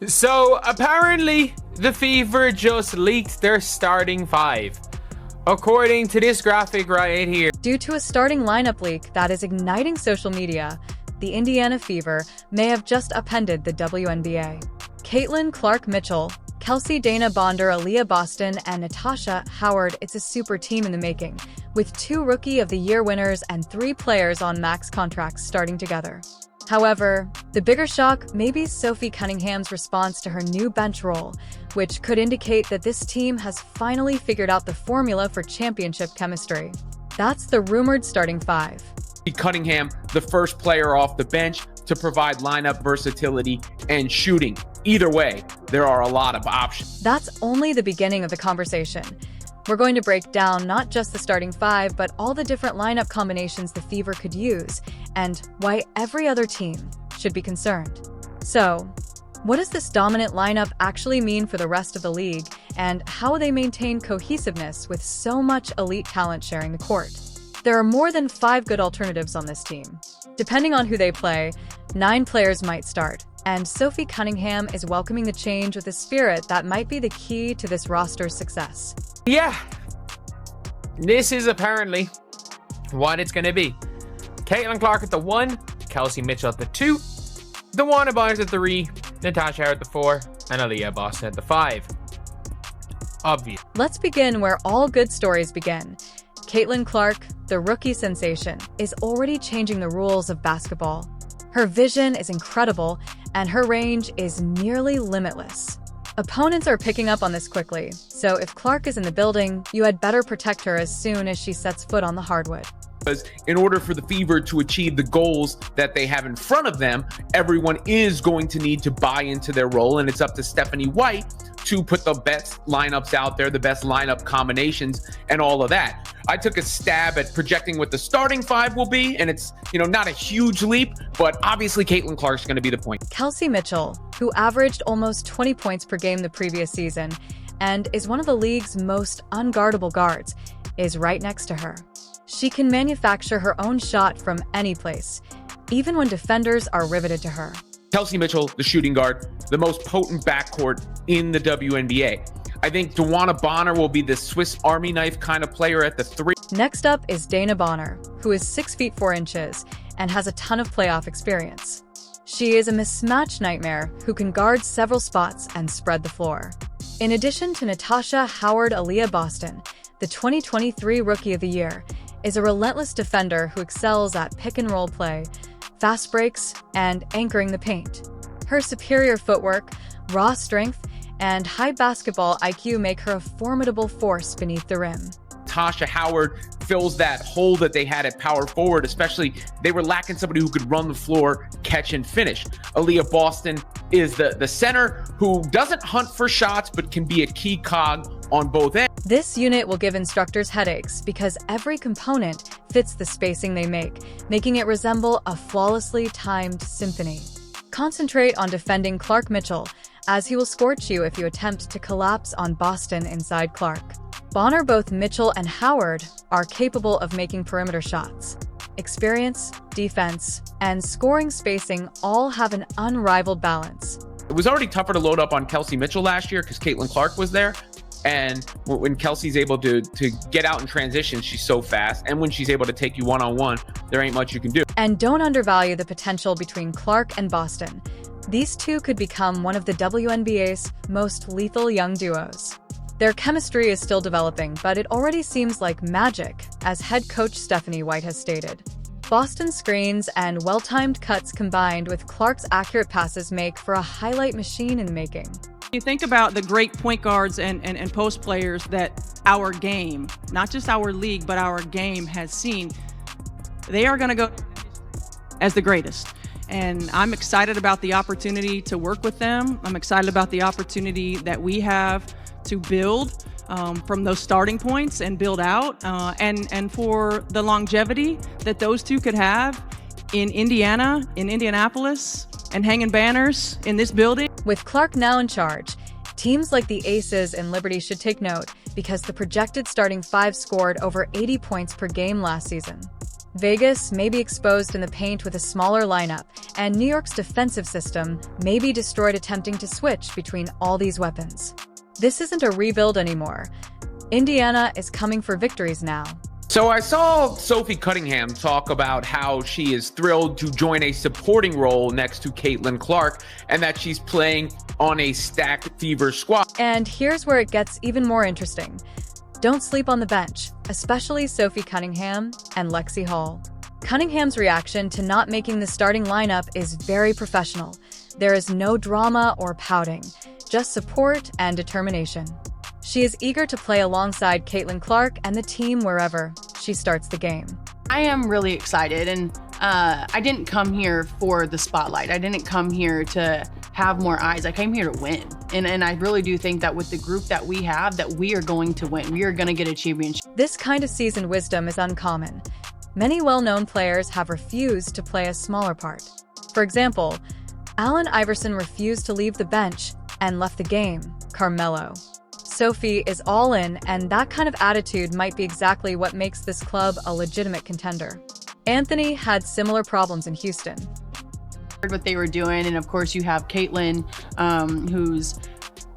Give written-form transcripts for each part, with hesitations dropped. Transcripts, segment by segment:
So apparently the Fever just leaked their starting five. According to this graphic right here. Due to a starting lineup leak that is igniting social media, the Indiana Fever may have just upended the WNBA. Caitlin Clark-Mitchell, Kelsey Dana Bonder, Aaliyah Boston, and Natasha Howard. It's a super team in the making, with 2 Rookie of the Year winners and 3 players on max contracts starting together. However, the bigger shock may be Sophie Cunningham's response to her new bench role, which could indicate that this team has finally figured out the formula for championship chemistry. That's the rumored starting 5. Cunningham, the first player off the bench to provide lineup versatility and shooting. Either way, there are a lot of options. That's only the beginning of the conversation. We're going to break down not just the starting 5, but all the different lineup combinations the Fever could use, and why every other team should be concerned. So, what does this dominant lineup actually mean for the rest of the league, and how they maintain cohesiveness with so much elite talent sharing the court? There are more than 5 good alternatives on this team. Depending on who they play, 9 players might start, and Sophie Cunningham is welcoming the change with a spirit that might be the key to this roster's success. Yeah, this is apparently what it's going to be. Caitlin Clark at the 1, Kelsey Mitchell at the 2, DeWanna Barnes at the 3, Natasha Howard at the 4, and Aaliyah Boston at the 5. Obvious. Let's begin where all good stories begin. Caitlin Clark, the rookie sensation, is already changing the rules of basketball. Her vision is incredible, and her range is nearly limitless. Opponents are picking up on this quickly, so if Clark is in the building, you had better protect her as soon as she sets foot on the hardwood. Because in order for the Fever to achieve the goals that they have in front of them, everyone is going to need to buy into their role, and it's up to Stephanie White to put the best lineups out there, the best lineup combinations, and all of that. I took a stab at projecting what the starting 5 will be, and it's, not a huge leap, but obviously Caitlin Clark's going to be the point. Kelsey Mitchell, who averaged almost 20 points per game the previous season and is one of the league's most unguardable guards, is right next to her. She can manufacture her own shot from any place, even when defenders are riveted to her. Kelsey Mitchell, the shooting guard, the most potent backcourt in the WNBA. I think DeWanna Bonner will be the Swiss Army knife kind of player at the 3. Next up is Dana Bonner, who is 6 feet 4 inches and has a ton of playoff experience. She is a mismatch nightmare who can guard several spots and spread the floor. In addition to Natasha Howard, Aaliyah Boston, the 2023 Rookie of the Year, is a relentless defender who excels at pick-and-roll play, fast breaks, and anchoring the paint. Her superior footwork, raw strength, and high basketball IQ make her a formidable force beneath the rim. Natasha Howard fills that hole that they had at power forward, especially they were lacking somebody who could run the floor, catch, and finish. Aaliyah Boston is the center who doesn't hunt for shots but can be a key cog on both ends. This unit will give instructors headaches because every component fits the spacing they make, making it resemble a flawlessly timed symphony. Concentrate on defending Clark Mitchell, as he will scorch you if you attempt to collapse on Boston inside Clark. Bonner, both Mitchell and Howard are capable of making perimeter shots. Experience, defense, and scoring spacing all have an unrivaled balance. It was already tougher to load up on Kelsey Mitchell last year because Caitlin Clark was there. And when Kelsey's able to get out in transition, she's so fast. And when she's able to take you one-on-one, there ain't much you can do. And don't undervalue the potential between Clark and Boston. These two could become one of the WNBA's most lethal young duos. Their chemistry is still developing, but it already seems like magic, as head coach Stephanie White has stated. Boston's screens and well-timed cuts combined with Clark's accurate passes make for a highlight machine in the making. You think about the great point guards and post players that our game, not just our league, but our game has seen. They are going to go as the greatest. And I'm excited about the opportunity to work with them. I'm excited about the opportunity that we have to build from those starting points and build out, and for the longevity that those two could have in Indiana, in Indianapolis, and hanging banners in this building. With Clark now in charge, teams like the Aces and Liberty should take note because the projected starting 5 scored over 80 points per game last season. Vegas may be exposed in the paint with a smaller lineup, and New York's defensive system may be destroyed attempting to switch between all these weapons. This isn't a rebuild anymore. Indiana is coming for victories now. So I saw Sophie Cunningham talk about how she is thrilled to join a supporting role next to Caitlin Clark and that she's playing on a stacked Fever squad. And here's where it gets even more interesting. Don't sleep on the bench, especially Sophie Cunningham and Lexi Hall. Cunningham's reaction to not making the starting lineup is very professional. There is no drama or pouting, just support and determination. She is eager to play alongside Caitlin Clark and the team wherever she starts the game. I am really excited, and I didn't come here for the spotlight. I didn't come here to have more eyes. I came here to win. And I really do think that with the group that we have, that we are going to win. We are going to get a championship. This kind of seasoned wisdom is uncommon. Many well-known players have refused to play a smaller part. For example, Allen Iverson refused to leave the bench and left the game. Carmelo. Sophie is all in, and that kind of attitude might be exactly what makes this club a legitimate contender. Anthony had similar problems in Houston. What they were doing, and of course you have Caitlin, who's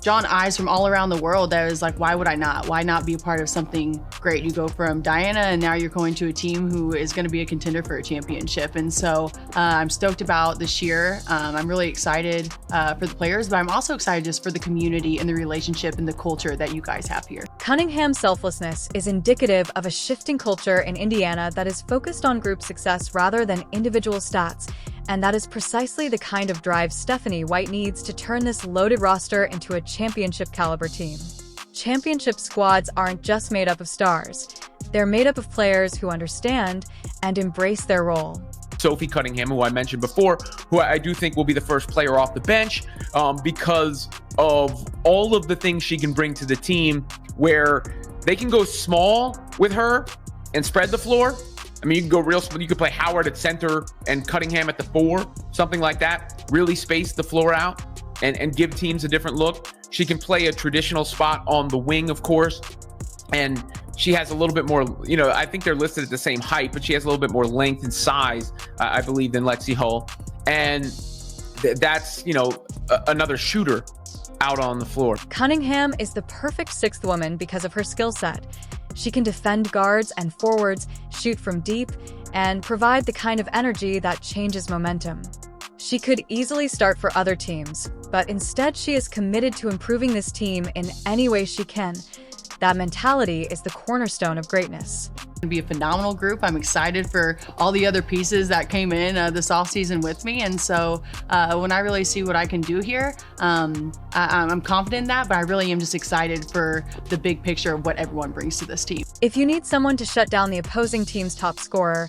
drawn eyes from all around the world. That is like, why would I not? Why not be a part of something great? You go from Diana, and now you're going to a team who is going to be a contender for a championship. And so I'm stoked about this year. I'm really excited for the players, but I'm also excited just for the community and the relationship and the culture that you guys have here. Cunningham's selflessness is indicative of a shifting culture in Indiana that is focused on group success rather than individual stats. And that is precisely the kind of drive Stephanie White needs to turn this loaded roster into a championship-caliber team. Championship squads aren't just made up of stars. They're made up of players who understand and embrace their role. Sophie Cunningham, who I mentioned before, who I do think will be the first player off the bench because of all of the things she can bring to the team, where they can go small with her and spread the floor. I mean, you can go real small. You could play Howard at center and Cunningham at the 4, something like that. Really space the floor out and give teams a different look. She can play a traditional spot on the wing, of course. And she has a little bit more, I think they're listed at the same height, but she has a little bit more length and size, I believe, than Lexi Hull. And that's, another shooter out on the floor. Cunningham is the perfect 6th woman because of her skill set. She can defend guards and forwards, shoot from deep, and provide the kind of energy that changes momentum. She could easily start for other teams, but instead she is committed to improving this team in any way she can. That mentality is the cornerstone of greatness. It's going to be a phenomenal group. I'm excited for all the other pieces that came in this offseason with me. And so when I really see what I can do here, I'm confident in that, but I really am just excited for the big picture of what everyone brings to this team. If you need someone to shut down the opposing team's top scorer,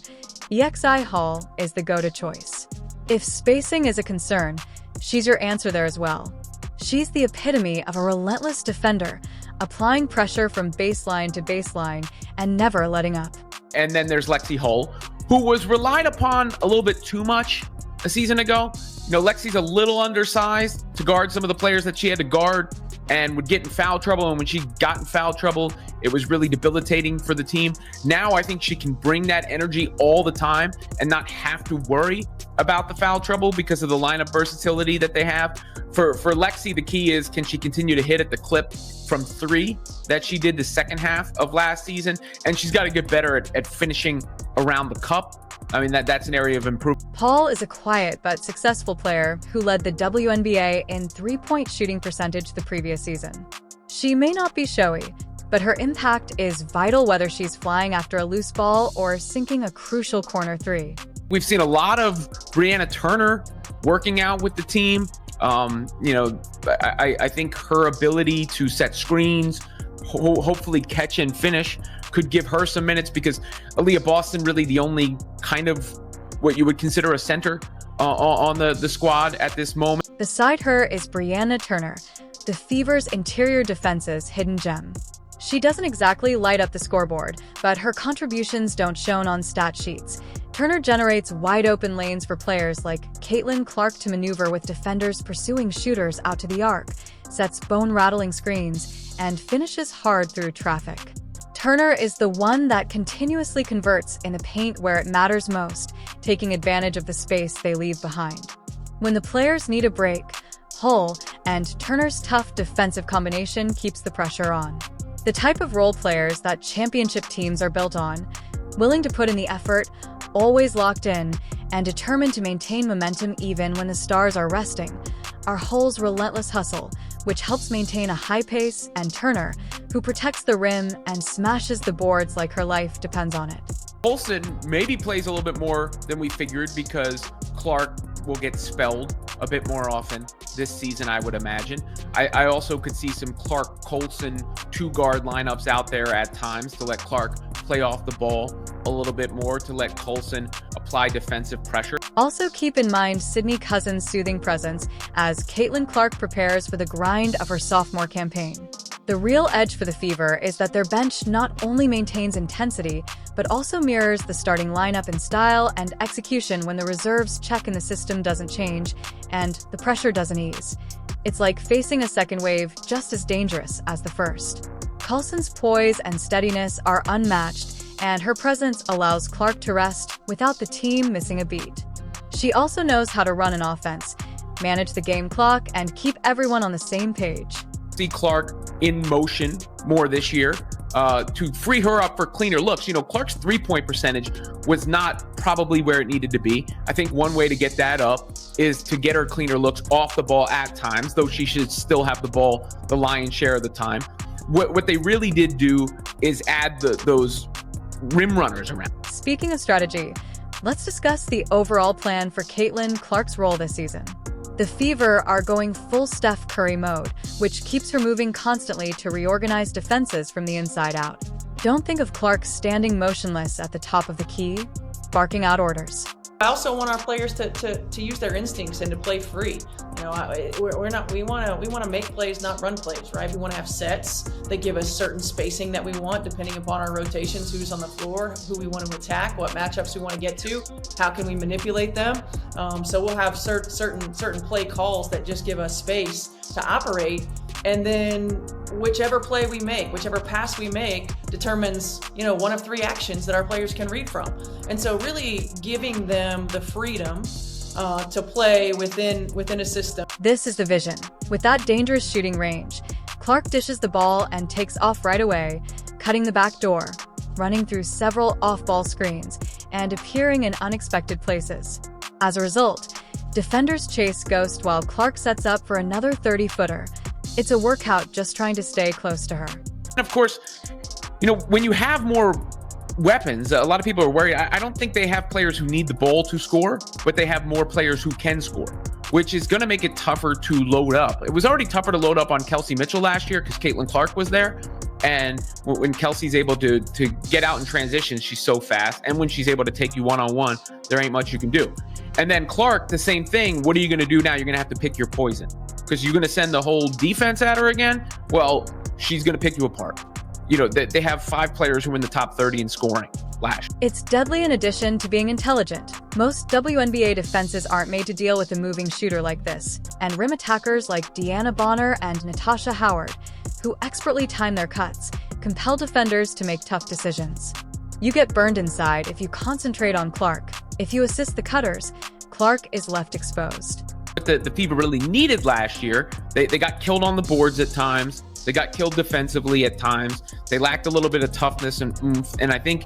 EXI Hall is the go-to choice. If spacing is a concern, she's your answer there as well. She's the epitome of a relentless defender, applying pressure from baseline to baseline and never letting up. And then there's Lexi Hull, who was relied upon a little bit too much a season ago. Lexi's a little undersized to guard some of the players that she had to guard and would get in foul trouble. And when she got in foul trouble, it was really debilitating for the team. Now I think she can bring that energy all the time and not have to worry about the foul trouble because of the lineup versatility that they have. For Lexi, the key is, can she continue to hit at the clip from 3 that she did the second half of last season? And she's got to get better at finishing around the cup. I mean, that's an area of improvement. Paul is a quiet but successful player who led the WNBA in 3-point shooting percentage the previous season. She may not be showy, but her impact is vital whether she's flying after a loose ball or sinking a crucial corner 3. We've seen a lot of Brianna Turner working out with the team. I think her ability to set screens, hopefully catch and finish, could give her some minutes because Aaliyah Boston really the only kind of what you would consider a center on the squad at this moment. Beside her is Brianna Turner, the Fever's interior defense's hidden gem. She doesn't exactly light up the scoreboard, but her contributions don't shown on stat sheets. Turner generates wide-open lanes for players like Caitlin Clark to maneuver with defenders pursuing shooters out to the arc, sets bone-rattling screens, and finishes hard through traffic. Turner is the one that continuously converts in the paint where it matters most, taking advantage of the space they leave behind. When the players need a break, Hull and Turner's tough defensive combination keeps the pressure on. The type of role players that championship teams are built on, willing to put in the effort, always locked in, and determined to maintain momentum even when the stars are resting, are Hull's relentless hustle, which helps maintain a high pace, and Turner, who protects the rim and smashes the boards like her life depends on it. Colson maybe plays a little bit more than we figured because Clark will get spelled a bit more often this season, I would imagine. I also could see some Clark-Colson two-guard lineups out there at times to let Clark play off the ball a little bit more, to let Colson apply defensive pressure. Also keep in mind Sydney Cousins' soothing presence as Caitlin Clark prepares for the grind of her sophomore campaign. The real edge for the Fever is that their bench not only maintains intensity, but also mirrors the starting lineup in style and execution when the reserves check and the system doesn't change, and the pressure doesn't ease. It's like facing a second wave just as dangerous as the first. Coulson's poise and steadiness are unmatched, and her presence allows Clark to rest without the team missing a beat. She also knows how to run an offense, manage the game clock, and keep everyone on the same page. See Clark in motion more this year to free her up for cleaner looks. You know, Clark's three-point percentage was not probably where it needed to be. I think one way to get that up is to get her cleaner looks off the ball at times, though she should still have the ball the lion's share of the time. What they really did do is add those rim runners around. Speaking of strategy, let's discuss the overall plan for Caitlin Clark's role this season. The Fever are going full Steph Curry mode, which keeps her moving constantly to reorganize defenses from the inside out. Don't think of Clark standing motionless at the top of the key, barking out orders. I also want our players to use their instincts and to play free. You know, we want to make plays, not run plays, right? We want to have sets that give us certain spacing that we want, depending upon our rotations, who's on the floor, who we want to attack, what matchups we want to get to, how can we manipulate them. So we'll have certain play calls that just give us space to operate. And then whichever play we make, whichever pass we make determines, one of three actions that our players can read from. And so really giving them the freedom to play within a system. This is the vision. With that dangerous shooting range, Clark dishes the ball and takes off right away, cutting the back door, running through several off-ball screens, and appearing in unexpected places. As a result, defenders chase Ghost while Clark sets up for another 30-footer. It's a workout just trying to stay close to her. And of course, when you have more weapons, a lot of people are worried. I don't think they have players who need the ball to score, but they have more players who can score, which is going to make it tougher to load up. It was already tougher to load up on Kelsey Mitchell last year because Caitlin Clark was there. And when Kelsey's able to get out in transition, she's so fast. And when she's able to take you one-on-one, there ain't much you can do. And then Clark, the same thing. What are you going to do now? You're going to have to pick your poison because you're going to send the whole defense at her again. Well, she's going to pick you apart. They have 5 players who are in the top 30 in scoring last year. It's deadly in addition to being intelligent. Most WNBA defenses aren't made to deal with a moving shooter like this, and rim attackers like Deanna Bonner and Natasha Howard, who expertly time their cuts, compel defenders to make tough decisions. You get burned inside if you concentrate on Clark. If you assist the cutters, Clark is left exposed. What the Fever really needed last year, they got killed on the boards at times. They got killed defensively at times. They lacked a little bit of toughness and oomph. And I think,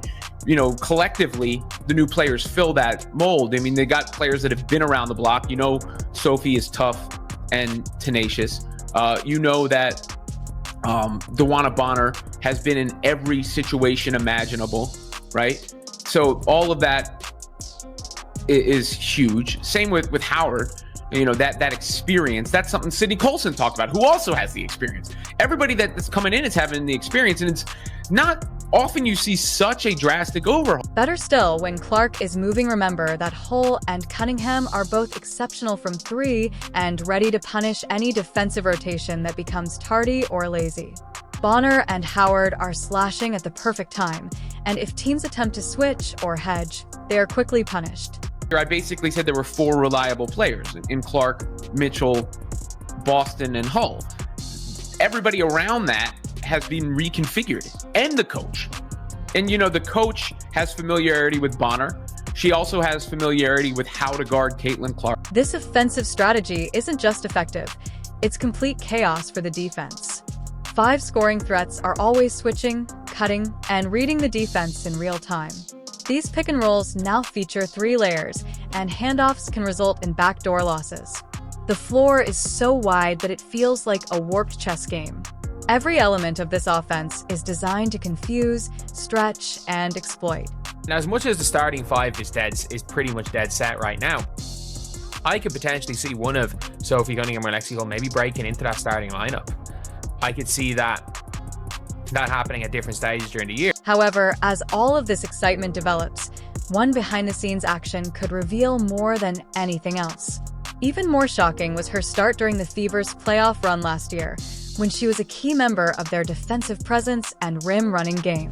collectively, the new players fill that mold. I mean, they got players that have been around the block. Sophie is tough and tenacious. That DeWanna Bonner has been in every situation imaginable, right? So all of that is huge. Same with Howard. That experience, that's something Sydney Coulson talked about, who also has the experience. Everybody that's coming in is having the experience, and it's not often you see such a drastic overhaul. Better still, when Clark is moving, remember that Hull and Cunningham are both exceptional from 3 and ready to punish any defensive rotation that becomes tardy or lazy. Bonner and Howard are slashing at the perfect time, and if teams attempt to switch or hedge, they are quickly punished. I basically said there were 4 reliable players in Clark, Mitchell, Boston, and Hull. Everybody around that has been reconfigured, and the coach. And, you know, the coach has familiarity with Bonner. She also has familiarity with how to guard Caitlin Clark. This offensive strategy isn't just effective, it's complete chaos for the defense. 5 scoring threats are always switching, cutting, and reading the defense in real time. These pick and rolls now feature 3 layers, and handoffs can result in backdoor losses. The floor is so wide that it feels like a warped chess game. Every element of this offense is designed to confuse, stretch, and exploit. Now, as much as the starting 5 is pretty much dead set right now, I could potentially see one of Sophie Cunningham or Lexi Hull maybe breaking into that starting lineup. I could see that happening at different stages during the year. However, as all of this excitement develops, one behind-the-scenes action could reveal more than anything else. Even more shocking was her start during the Fever's playoff run last year, when she was a key member of their defensive presence and rim-running game.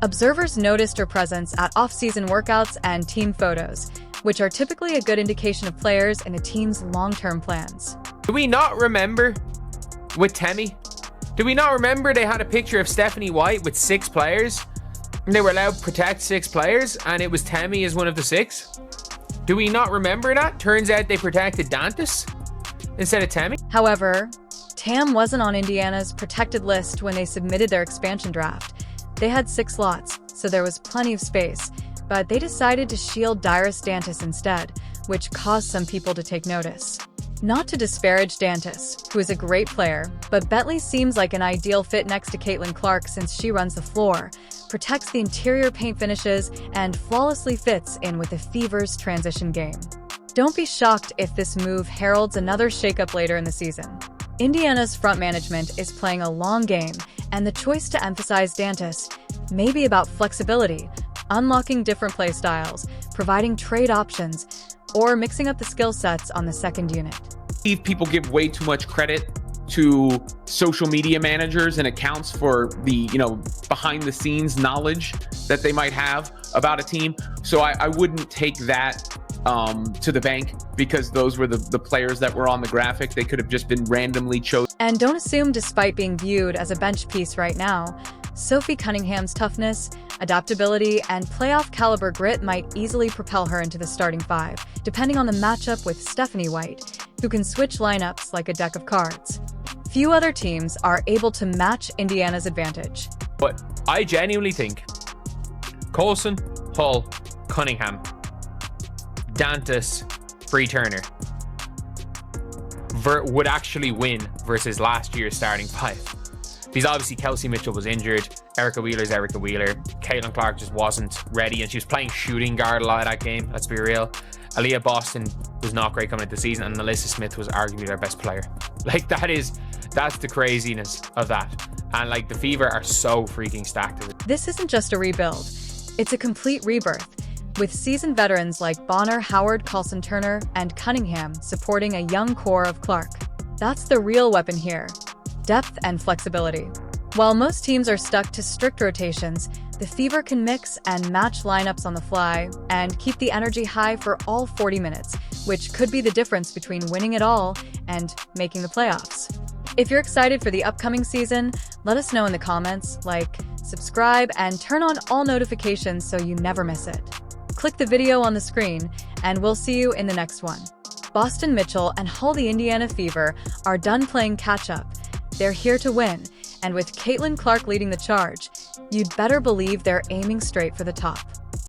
Observers noticed her presence at off-season workouts and team photos, which are typically a good indication of players in a team's long-term plans. Do we not remember with Temi? Do we not remember they had a picture of Stephanie White with 6 players? And they were allowed to protect 6 players, and it was Temi as one of the 6? Do we not remember that? Turns out they protected Dantas instead of Temi. However, Tam wasn't on Indiana's protected list when they submitted their expansion draft. They had 6 slots, so there was plenty of space, but they decided to shield Dyrus Dantas instead, which caused some people to take notice. Not to disparage Dantas, who is a great player, but Bentley seems like an ideal fit next to Caitlin Clark since she runs the floor, protects the interior paint finishes, and flawlessly fits in with the Fever's transition game. Don't be shocked if this move heralds another shakeup later in the season. Indiana's front management is playing a long game, and the choice to emphasize Dantas may be about flexibility, unlocking different play styles, providing trade options, or mixing up the skill sets on the second unit. People give way too much credit to social media managers and accounts for the, behind the scenes knowledge that they might have about a team. So I wouldn't take that to the bank, because those were the players that were on the graphic. They could have just been randomly chosen. And don't assume, despite being viewed as a bench piece right now, Sophie Cunningham's toughness, adaptability, and playoff caliber grit might easily propel her into the starting 5, depending on the matchup with Stephanie White, who can switch lineups like a deck of cards. Few other teams are able to match Indiana's advantage. But I genuinely think Coulson, Hull, Cunningham, Dantas, Bree Turner would actually win versus last year's starting 5. Because obviously Kelsey Mitchell was injured, Erica Wheeler's Erica Wheeler, Caitlin Clark just wasn't ready, and she was playing shooting guard a lot of that game, let's be real. Aaliyah Boston was not great coming into the season, and Alyssa Smith was arguably their best player. Like, that's the craziness of that. And like, the Fever are so freaking stacked. This isn't just a rebuild, it's a complete rebirth, with seasoned veterans like Bonner, Howard, Coulson Turner, and Cunningham supporting a young core of Clark. That's the real weapon here. Depth and flexibility. While most teams are stuck to strict rotations, the Fever can mix and match lineups on the fly and keep the energy high for all 40 minutes, which could be the difference between winning it all and making the playoffs. If you're excited for the upcoming season, let us know in the comments, like, subscribe, and turn on all notifications so you never miss it. Click the video on the screen, and we'll see you in the next one. Boston Mitchell and Hull the Indiana Fever are done playing catch-up. They're here to win, and with Caitlin Clark leading the charge, you'd better believe they're aiming straight for the top.